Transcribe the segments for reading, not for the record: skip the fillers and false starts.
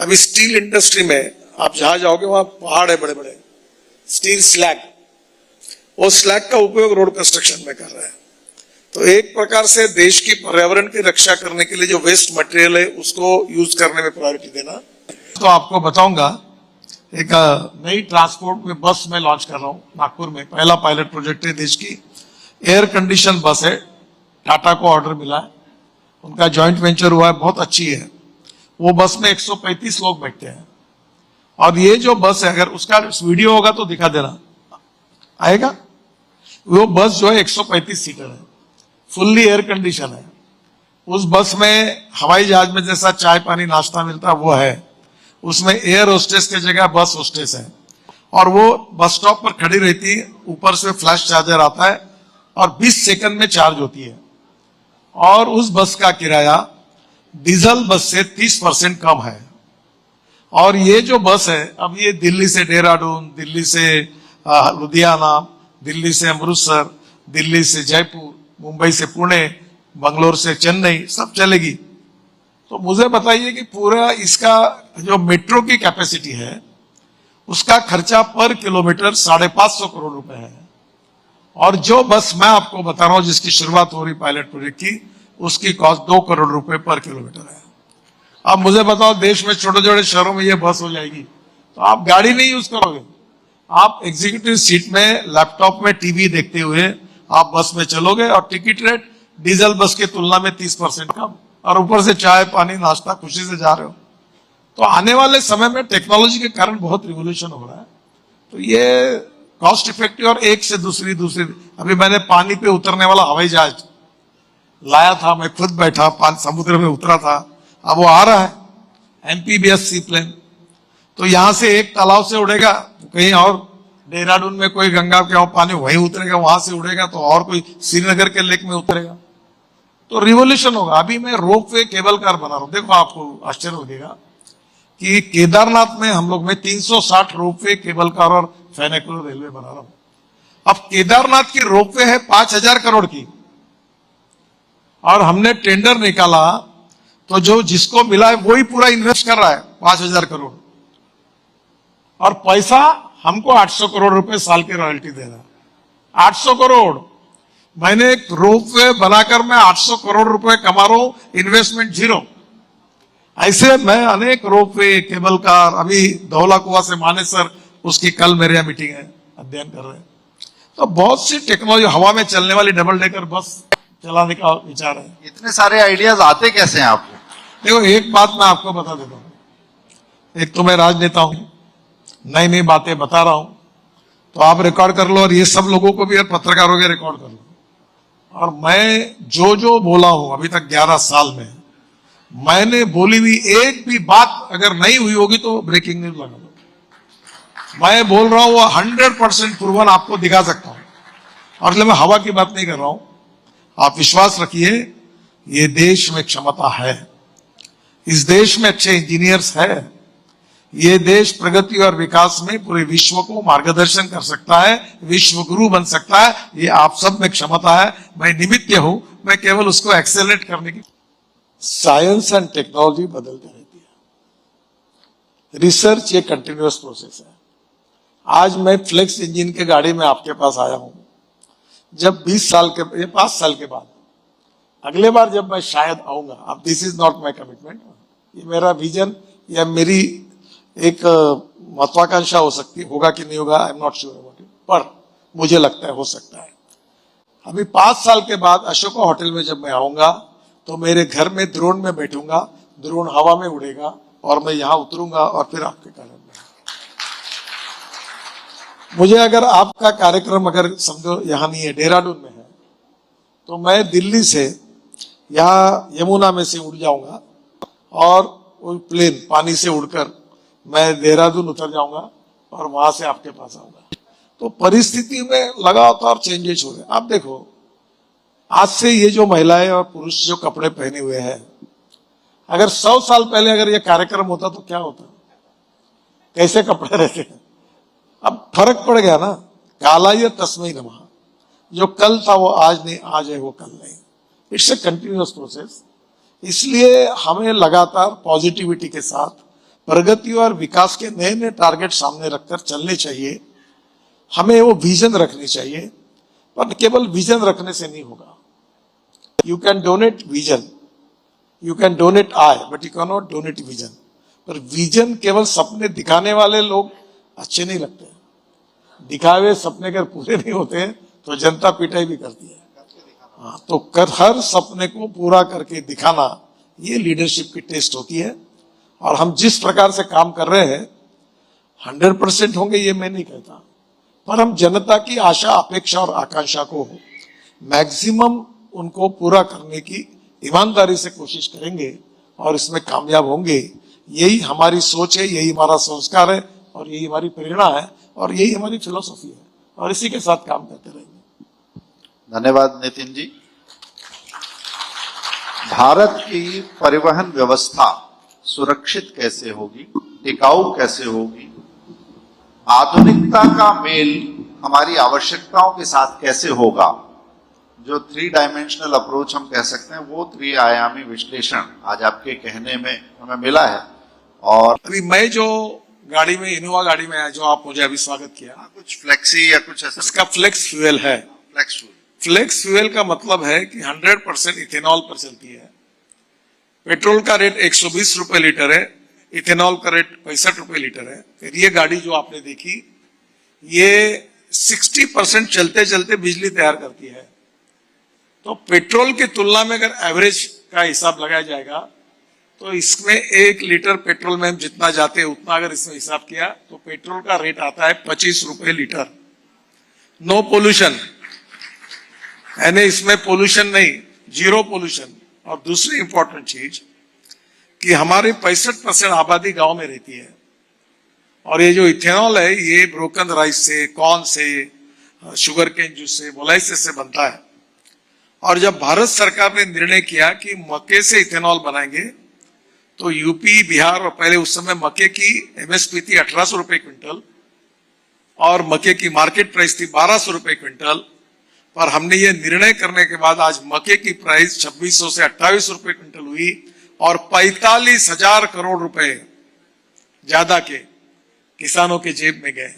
अभी steel industry में आप जहां जाओगे वहां पहाड़ है बड़े बड़े, स्टील स्लैग, वो स्लैग का उपयोग रोड कंस्ट्रक्शन में कर रहे हैं। तो एक प्रकार से देश की पर्यावरण की रक्षा करने के लिए जो वेस्ट मटेरियल है उसको यूज करने में प्रायोरिटी देना। तो आपको बताऊंगा, एक नई ट्रांसपोर्ट में बस में लॉन्च कर रहा हूं नागपुर में, पहला पायलट प्रोजेक्ट है देश की। एयर कंडीशन बस है, टाटा को ऑर्डर मिला है, उनका जॉइंट वेंचर हुआ है, बहुत अच्छी है। वो बस में 135 लोग बैठते हैं। और ये जो बस है, अगर उसका वीडियो होगा तो दिखा देना, आएगा। वो बस जो है 135 सीटर है, फुल्ली एयर कंडीशन है। उस बस में हवाई जहाज में जैसा चाय पानी नाश्ता मिलता है वो है, उसमें एयर होस्टेस की जगह बस होस्टेस है। और वो बस स्टॉप पर खड़ी रहती है, ऊपर से फ्लैश चार्जर आता है और 20 सेकंड में चार्ज होती है। और उस बस का किराया डीजल बस से 30% कम है। और ये जो बस है, अब ये दिल्ली से देहरादून, दिल्ली से लुधियाना, दिल्ली से अमृतसर, दिल्ली से जयपुर, मुंबई से पुणे, बंगलोर से चेन्नई, सब चलेगी। तो मुझे बताइए कि पूरा इसका जो मेट्रो की कैपेसिटी है उसका खर्चा पर किलोमीटर 550 करोड़ रुपए है। और जो बस मैं आपको बता रहा हूं जिसकी शुरुआत हो रही पायलट प्रोजेक्ट की, उसकी कॉस्ट 2 करोड़ रुपए पर किलोमीटर है। अब मुझे बताओ, देश में छोटे छोटे शहरों में ये बस हो जाएगी तो आप गाड़ी नहीं यूज करोगे, आप एग्जीक्यूटिव सीट में लैपटॉप में टीवी देखते हुए आप बस में चलोगे। और टिकट रेट डीजल बस की तुलना में 30% कम, और ऊपर से चाय पानी नाश्ता खुशी से जा रहे हो। तो आने वाले समय में टेक्नोलॉजी के कारण बहुत रिवोल्यूशन हो रहा है। तो ये कॉस्ट इफेक्टिव और एक से दूसरी अभी मैंने पानी पे उतरने वाला हवाई जहाज लाया था, मैं खुद बैठा समुद्र में उतरा था। अब वो आ रहा है एमपीबीएस सी प्लेन, तो यहां से एक तालाब से उड़ेगा कहीं और, देहरादून में कोई गंगा के पानी वहीं उतरेगा, वहां से उड़ेगा तो और कोई श्रीनगर के लेक में उतरेगा। तो रिवोल्यूशन होगा। अभी मैं रोपवे केबल कार बना रहा हूं, देखो आपको आश्चर्य होगा कि केदारनाथ में हम लोग में 360 रोपवे केबल कार और फेनिकुलर रेलवे बना रहा हूं। अब केदारनाथ की रोपवे है 5000 करोड़ की, और हमने टेंडर निकाला तो जो जिसको मिला है वही पूरा इन्वेस्ट कर रहा है 5000 करोड़, और पैसा हमको 800 करोड़ रुपए साल की रॉयल्टी दे रहा है। 800 करोड़, मैंने एक रोपवे बनाकर मैं 800 करोड़ रुपए कमा रहा हूं, इन्वेस्टमेंट जीरो। ऐसे मैं अनेक रोपवे केबल कार, अभी धौला कुआं से मानेसर, उसकी कल मेरे यहाँ मीटिंग है, अध्ययन कर रहे हैं। तो बहुत सी टेक्नोलॉजी, हवा में चलने वाली डबल डेकर बस चलाने का विचार है। इतने सारे आइडियाज आते कैसे हैं आपको? देखो, एक बात मैं आपको बता देता हूं, एक तो मैं राजनेता हूं, नई नई बातें बता रहा हूं, तो आप रिकॉर्ड कर लो, और ये सब लोगों को भी और पत्रकारों के रिकॉर्ड कर लो। और मैं जो जो बोला हूं अभी तक 11 साल में, मैंने बोली हुई एक भी बात अगर नहीं हुई होगी तो ब्रेकिंग न्यूज लगा लो। मैं बोल रहा हूं वो 100% प्रूवन आपको दिखा सकता हूं, और इसलिए मैं हवा की बात नहीं कर रहा हूं। आप विश्वास रखिए, ये देश में क्षमता है, इस देश में अच्छे इंजीनियर्स है, ये देश प्रगति और विकास में पूरे विश्व को मार्गदर्शन कर सकता है, विश्व गुरु बन सकता है। ये आप सब में क्षमता है, मैं निमित्त हूं, मैं केवल उसको एक्सेलरेट करने की। साइंस एंड टेक्नोलॉजी बदलती रहती है, रिसर्च ये कंटिन्यूअस प्रोसेस है। आज मैं फ्लेक्स इंजन के गाड़ी में आपके पास आया हूं, जब 5 साल के बाद अगले बार जब मैं शायद आऊंगा, अब this is not my commitment, ये मेरा विजन या मेरी एक महत्वाकांक्षा हो सकती, होगा कि नहीं होगा, I am not sure about it, पर मुझे लगता है हो सकता है। अभी 5 साल के बाद अशोका होटल में जब मैं आऊंगा तो मेरे घर में ड्रोन में बैठूंगा, ड्रोन हवा में उड़ेगा और मैं यहां उतरूंगा और फिर आपके कार्यक्रम में। मुझे अगर आपका कार्यक्रम अगर समझो यहां नहीं है, देहरादून में है, तो मैं दिल्ली से यहां यमुना में से उड़ जाऊंगा और वो प्लेन पानी से उड़कर मैं देहरादून उतर जाऊंगा और वहां से आपके पास आऊंगा। तो परिस्थिति में लगातार चेंजेस हो रहे हैं। आप देखो, आज से ये जो महिलाएं और पुरुष जो कपड़े पहने हुए हैं, अगर 100 साल पहले अगर ये कार्यक्रम होता तो क्या होता, कैसे कपड़े रहते हैं। अब फर्क पड़ गया ना, काला ये तस्मै नमः, जो कल था वो आज नहीं, आज है वो कल नहीं। It's a continuous process. इसलिए हमें लगातार पॉजिटिविटी के साथ प्रगति और विकास के नए नए टारगेट सामने रखकर चलने चाहिए। हमें वो विजन रखनी चाहिए, पर केवल विजन रखने से नहीं होगा। You can donate vision, you can donate I, but you can not donate vision. पर विजन केवल सपने दिखाने वाले लोग अच्छे नहीं लगते। दिखावे सपने अगर पूरे नहीं होते तो जनता पिटाई भी करती है। हाँ, तो हर सपने को पूरा करके दिखाना, ये लीडरशिप की टेस्ट होती है। और हम जिस प्रकार से काम कर रहे हैं 100% होंगे ये मैं नहीं कहता, पर हम जनता की आशा अपेक्षा और आकांक्षा को मैक्सिमम उनको पूरा करने की ईमानदारी से कोशिश करेंगे और इसमें कामयाब होंगे। यही हमारी सोच है, यही हमारा संस्कार है और यही हमारी प्रेरणा है और यही हमारी फिलॉसफी है, और इसी के साथ काम करते रहेंगे। धन्यवाद नितिन जी। भारत की परिवहन व्यवस्था सुरक्षित कैसे होगी, टिकाऊ कैसे होगी, आधुनिकता का मेल हमारी आवश्यकताओं के साथ कैसे होगा, जो 3 डायमेंशनल अप्रोच हम कह सकते हैं, वो 3 आयामी विश्लेषण आज आपके कहने में हमें मिला है। और अभी मैं जो गाड़ी में, इनोवा गाड़ी में आया, जो आप मुझे अभी स्वागत किया, कुछ फ्लेक्सी या कुछ ऐसा, उसका फ्लेक्स फ्यूल है। फ्लेक्स फ्यूल, फ्लेक्स फ्यूल का मतलब है कि 100% इथेनॉल पर चलती है। पेट्रोल का रेट 120 रुपए लीटर है, इथेनॉल का रेट 65 रुपए लीटर है। फिर ये गाड़ी जो आपने देखी, ये 60% चलते चलते बिजली तैयार करती है। तो पेट्रोल की तुलना में अगर एवरेज का हिसाब लगाया जाएगा तो इसमें 1 लीटर पेट्रोल में हम जितना जाते हैं उतना अगर इसमें हिसाब किया तो पेट्रोल का रेट आता है 25 रुपए लीटर। नो पोल्यूशन, यानी इसमें पोल्यूशन नहीं, जीरो पोल्यूशन। और दूसरी इंपॉर्टेंट चीज कि हमारी 65% आबादी गांव में रहती है, और ये जो इथेनॉल है ये ब्रोकन राइस से, कॉर्न से, शुगर केन जूस से, मोलाइसिस से बनता है। और जब भारत सरकार ने निर्णय किया कि मक्के से इथेनॉल बनाएंगे तो यूपी, बिहार, और पहले उस समय मक्के की एमएसपी थी 1800 रुपए क्विंटल और मक्के की मार्केट प्राइस थी 1200 रुपए क्विंटल। पर हमने ये निर्णय करने के बाद आज मक्के की प्राइस 2600 से 28 रुपए क्विंटल हुई और 45,000 करोड़ रुपए ज्यादा के किसानों के जेब में गए।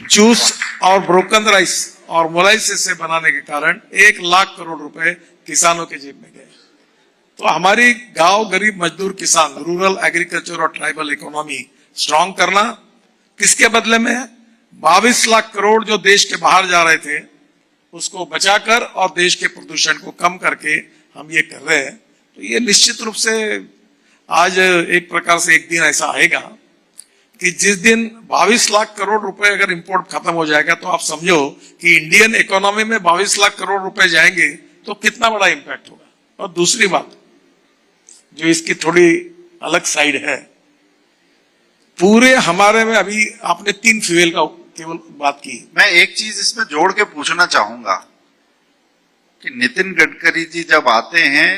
जूस और ब्रोकन राइस और मोलाइसिस से बनाने के कारण 1 लाख करोड़ रुपए किसानों के जेब में गए। तो हमारी गांव गरीब मजदूर किसान, रूरल एग्रीकल्चर और ट्राइबल इकोनॉमी स्ट्रांग करना किसके बदले में है? 22 लाख करोड़ जो देश के बाहर जा रहे थे उसको बचाकर और देश के प्रदूषण को कम करके हम ये कर रहे हैं। तो ये निश्चित रूप से आज एक प्रकार से एक दिन ऐसा आएगा कि जिस दिन 22 लाख करोड़ रुपए अगर इंपोर्ट खत्म हो जाएगा तो आप समझो कि इंडियन इकोनॉमी में 22 लाख करोड़ रुपए जाएंगे तो कितना बड़ा इंपैक्ट होगा। और दूसरी बात जो इसकी थोड़ी अलग साइड है, पूरे हमारे में अभी आपने 3 फ्यूल का केवल बात की। मैं एक चीज इसमें जोड़ के पूछना चाहूंगा कि नितिन गडकरी जी जब आते हैं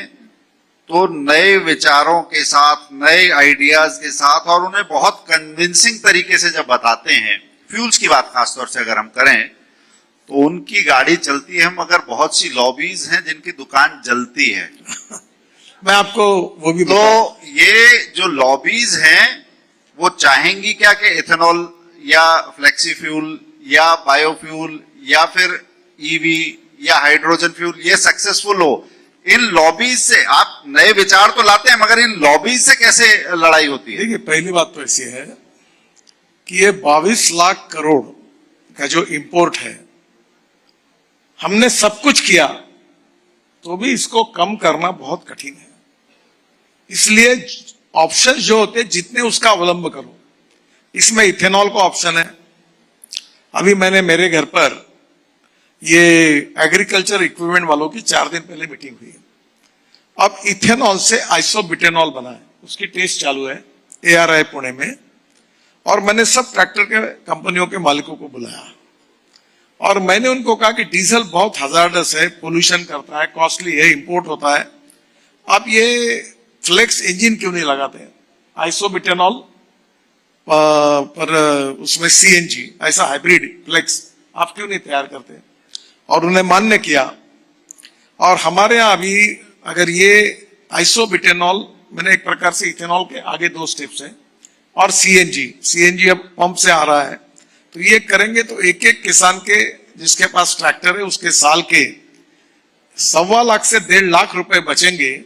तो नए विचारों के साथ, नए आइडियाज के साथ, और उन्हें बहुत कन्विंसिंग तरीके से जब बताते हैं, फ्यूल्स की बात खासतौर से अगर हम करें तो उनकी गाड़ी चलती है, मगर बहुत सी लॉबीज हैं जिनकी दुकान जलती है। मैं आपको वो भी तो ये जो लॉबीज हैं वो चाहेंगी क्या कि इथेनॉल या फ्लेक्सी फ्यूल या बायोफ्यूल या फिर ईवी या हाइड्रोजन फ्यूल ये सक्सेसफुल हो? इन लॉबीज से आप नए विचार तो लाते हैं, मगर इन लॉबीज से कैसे लड़ाई होती है? देखिए, पहली बात तो ऐसी है कि ये 22 लाख करोड़ का जो इंपोर्ट है, हमने सब कुछ किया तो भी इसको कम करना बहुत कठिन है। इसलिए ऑप्शन जो होते हैं जितने उसका अवलंब करो। इसमें इथेनॉल का ऑप्शन है। अभी मैंने मेरे घर पर ये एग्रीकल्चर इक्विपमेंट वालों की 4 दिन पहले मीटिंग हुई। अब इथेनॉल से आइसोब्यूटेनॉल बना है, उसकी टेस्ट चालू है ARI पुणे में। और मैंने सब ट्रैक्टर के कंपनियों के मालिकों को बुलाया और मैंने उनको कहा कि डीजल बहुत हजार्डस है, पोल्यूशन करता है, कॉस्टली है, इंपोर्ट होता है, आप ये फ्लेक्स इंजन क्यों नहीं लगाते? आइसोब्यूटेनॉल पर उसमें CNG ऐसा हाइब्रिड फ्लेक्स आप क्यों नहीं तैयार करते? और उन्हें मान्य किया। और हमारे यहाँ अभी अगर ये आइसोब्यूटेनॉल मैंने एक प्रकार से इथेनॉल के आगे 2 स्टेप्स हैं, और सीएनजी अब पंप से आ रहा है। तो ये करेंगे तो एक एक किसान के जिसके पास ट्रैक्टर है उसके साल के 1.25 लाख से 1.5 लाख रुपए बचेंगे,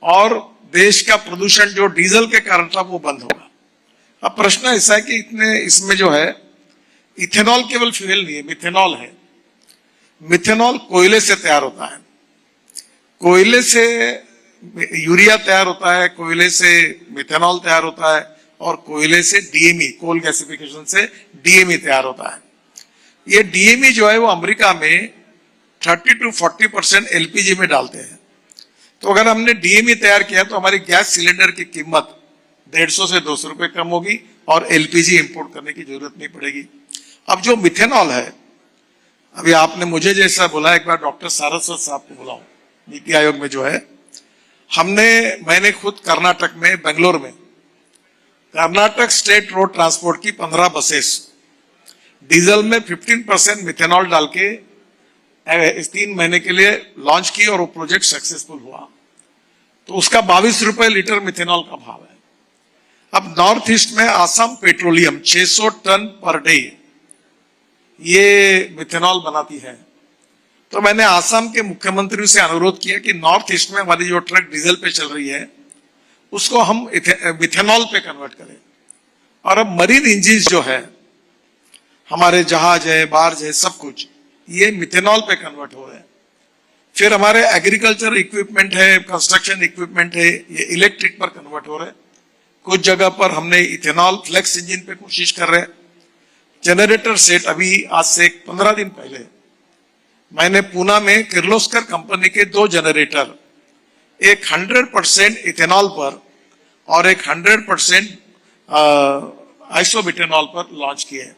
और देश का प्रदूषण जो डीजल के कारण था वो बंद होगा। अब प्रश्न ऐसा है कि इतने इसमें जो है इथेनॉल केवल फ्यूल नहीं है, मिथेनॉल है। मिथेनॉल कोयले से तैयार होता है, कोयले से यूरिया तैयार होता है, कोयले से मिथेनॉल तैयार होता है, और कोयले से डीएमई, कोल गैसिफिकेशन से डीएमई तैयार होता है। ये डीएमई जो है वो अमेरिका में 30 to 40% एलपीजी में डालते हैं। तो अगर हमने डीएमई तैयार किया तो हमारी गैस सिलेंडर की कीमत 150 से 200 रुपए कम होगी, और एलपीजी इंपोर्ट करने की जरूरत नहीं पड़ेगी। अब जो मिथेनॉल है, अभी आपने मुझे जैसा बोला, एक बार डॉक्टर सारस्वत साहब को बुलाओ, नीति आयोग में जो है, मैंने खुद कर्नाटक में, बेंगलोर में, कर्नाटक स्टेट रोड ट्रांसपोर्ट की 15 बसेस डीजल में 15% मिथेनॉल डाल के इस 3 महीने के लिए लॉन्च की, और वो प्रोजेक्ट सक्सेसफुल हुआ। तो उसका 22 रुपए लीटर मिथेनॉल का भाव है। अब नॉर्थ ईस्ट में Assam petroleum 600 tonne per day ये मिथेनॉल बनाती है। तो मैंने आसाम के मुख्यमंत्री से अनुरोध किया कि नॉर्थ ईस्ट में हमारी जो ट्रक डीजल पे चल रही है उसको हम मिथेनॉल पे कन्वर्ट करें। और अब मरीन इंजिन जो है, हमारे जहाज है, बार्ज है, सब कुछ ये मिथेनॉल पे कन्वर्ट हो रहे हैं। फिर हमारे एग्रीकल्चर इक्विपमेंट है, कंस्ट्रक्शन इक्विपमेंट है, ये इलेक्ट्रिक पर कन्वर्ट हो रहे हैं। कुछ जगह पर हमने इथेनॉल फ्लेक्स इंजन पे कोशिश कर रहे हैं। जनरेटर सेट, अभी आज से 15 दिन पहले मैंने पूना में किर्लोस्कर कंपनी के 2 जनरेटर, एक 100% इथेनॉल पर और एक 100% आइसोब्यूटेनॉल पर लॉन्च किए हैं।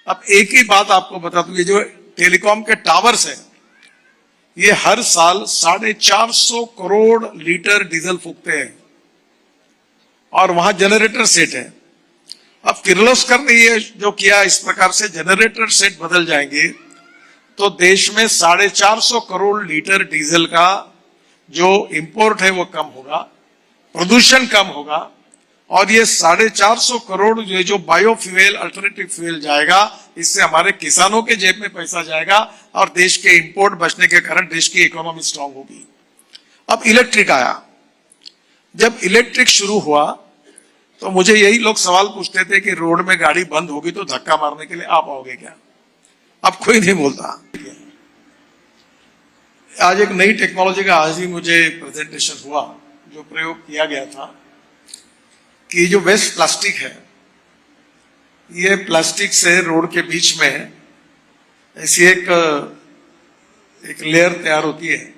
अब एक ही बात आपको बता दूं, ये जो टेलीकॉम के टावर्स हैं, ये हर साल 450 करोड़ लीटर डीजल फूकते हैं, और वहां जनरेटर सेट है। अब किर्लोस्कर ने ये जो किया, इस प्रकार से जनरेटर सेट बदल जाएंगे तो देश में 450 करोड़ लीटर डीजल का जो इंपोर्ट है वो कम होगा, प्रदूषण कम होगा, और ये 450 करोड़ जो बायोफ्यूल अल्टरनेटिव फ्यूल जाएगा, इससे हमारे किसानों के जेब में पैसा जाएगा, और देश के इंपोर्ट बचने के कारण देश की इकोनॉमी स्ट्रांग होगी। अब इलेक्ट्रिक आया, जब इलेक्ट्रिक शुरू हुआ तो मुझे यही लोग सवाल पूछते थे कि रोड में गाड़ी बंद होगी तो धक्का मारने के लिए आप आओगे क्या? अब कोई नहीं बोलता। आज एक नई टेक्नोलॉजी का आज ही मुझे प्रेजेंटेशन हुआ, जो प्रयोग किया गया था कि जो वेस्ट प्लास्टिक है, ये प्लास्टिक से रोड के बीच में ऐसी एक लेयर तैयार होती है।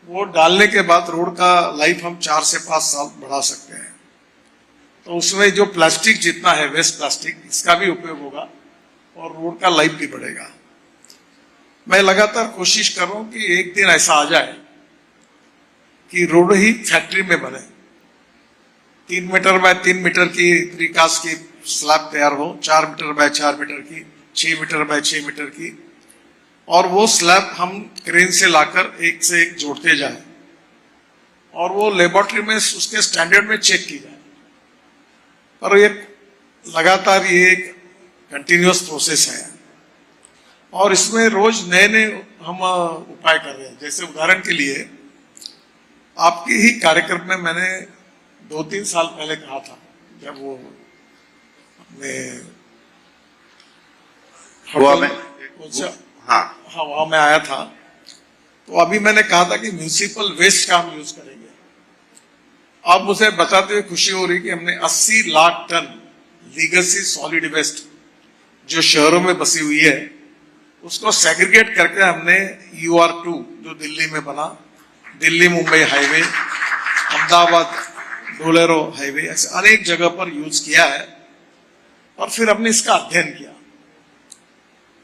वो डालने के बाद रोड का लाइफ हम 4 से 5 साल बढ़ा सकते हैं। तो उसमें जो प्लास्टिक जितना है, वेस्ट प्लास्टिक, इसका भी उपयोग होगा और रोड का लाइफ भी बढ़ेगा। मैं लगातार कोशिश कर रहा हूं कि एक दिन ऐसा आ जाए कि रोड ही फैक्ट्री में बने, 3 मीटर बाय 3 मीटर की प्रीकास्ट की स्लैब तैयार हो, 4 मीटर बाय 4 मीटर की, 6 मीटर बाय 6 मीटर की, और वो स्लैब हम क्रेन से लाकर एक से एक जोड़ते जाए, और वो लेबोरेटरी में उसके स्टैंडर्ड में चेक की जाए। और ये लगातार ये एक कंटिन्यूअस प्रोसेस है, और इसमें रोज नए नए हम उपाय कर रहे हैं। जैसे उदाहरण के लिए, आपके ही कार्यक्रम में मैंने 2-3 साल पहले कहा था, जब वो अपने वहां में आया था, तो अभी मैंने कहा था कि म्यूनिसिपल वेस्ट का हम यूज करेंगे। अब मुझे बताते हुए खुशी हो रही कि हमने 80 lakh tonne legacy solid waste जो शहरों में बसी हुई है, उसको सेग्रीगेट करके हमने UR2 जो दिल्ली में बना, दिल्ली मुंबई हाईवे, अहमदाबाद डोलेरो हाईवे, ऐसे अनेक जगह पर यूज किया है। और फिर हमने इसका अध्ययन किया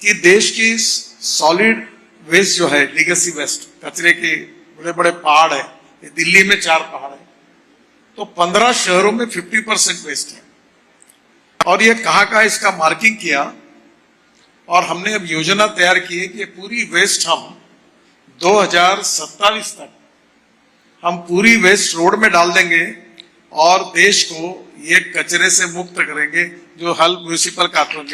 कि देश की सॉलिड वेस्ट जो है, लीगेसी वेस्ट, कचरे के बड़े बड़े पहाड़ है, ये दिल्ली में 4 पहाड़ है, तो 15 शहरों में 50% वेस्ट है। और ये कहाँ इसका मार्किंग किया, और हमने अब योजना तैयार की है कि पूरी वेस्ट हम 2027 तक हम पूरी वेस्ट रोड में डाल देंगे और देश को ये कचरे से मुक्त करेंगे जो हल म्यूनिसिपल कारपोरेशन